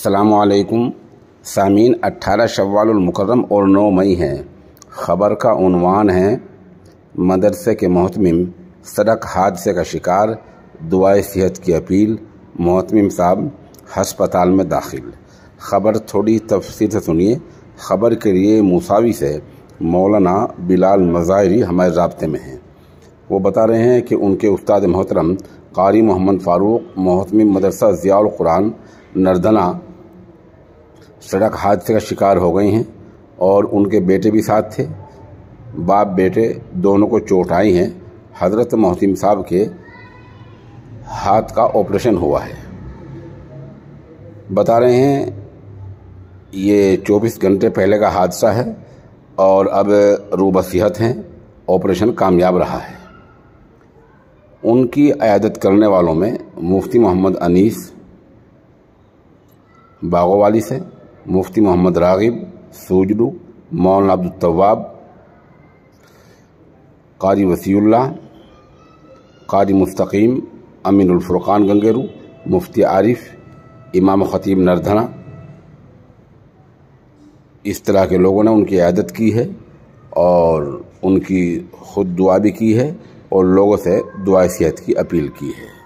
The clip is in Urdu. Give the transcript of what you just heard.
السلام علیکم سامعین، 18 شوال المکرم اور 9 مئی ہیں۔ خبر کا عنوان ہے مدرسے کے محتمم سڑک حادثے کا شکار، دعائے صحت کی اپیل، محتمم صاحب ہسپتال میں داخل۔ خبر تھوڑی تفصیل سے سنیے۔ خبر کے لیے مساوی سے مولانا بلال مظاہری ہمارے رابطے میں ہیں۔ وہ بتا رہے ہیں کہ ان کے استاد محترم قاری محمد فاروق محتمم مدرسہ ضیاء القرآن نردھنا سڑک حادثے کا شکار ہو گئے ہیں اور ان کے بیٹے بھی ساتھ تھے۔ باپ بیٹے دونوں کو چوٹ آئی ہیں۔ حضرت محتمم صاحب کے ہاتھ کا آپریشن ہوا ہے۔ بتا رہے ہیں یہ 24 گھنٹے پہلے کا حادثہ ہے اور اب روبہ صحت ہیں، آپریشن کامیاب رہا ہے۔ ان کی عیادت کرنے والوں میں مفتی محمد انیس باغوالی سے، مفتی محمد راغب سوجلو، مولانا عبدالتواب، قاری وسیع اللہ، قاری مستقیم، امین الفرقان گنگیرو، مفتی عارف، امام خطیب نردھنا، اس طرح کے لوگوں نے ان کی عیادت کی ہے اور ان کی خود دعا بھی کی ہے اور لوگوں سے دعائے صحت کی اپیل کی ہے۔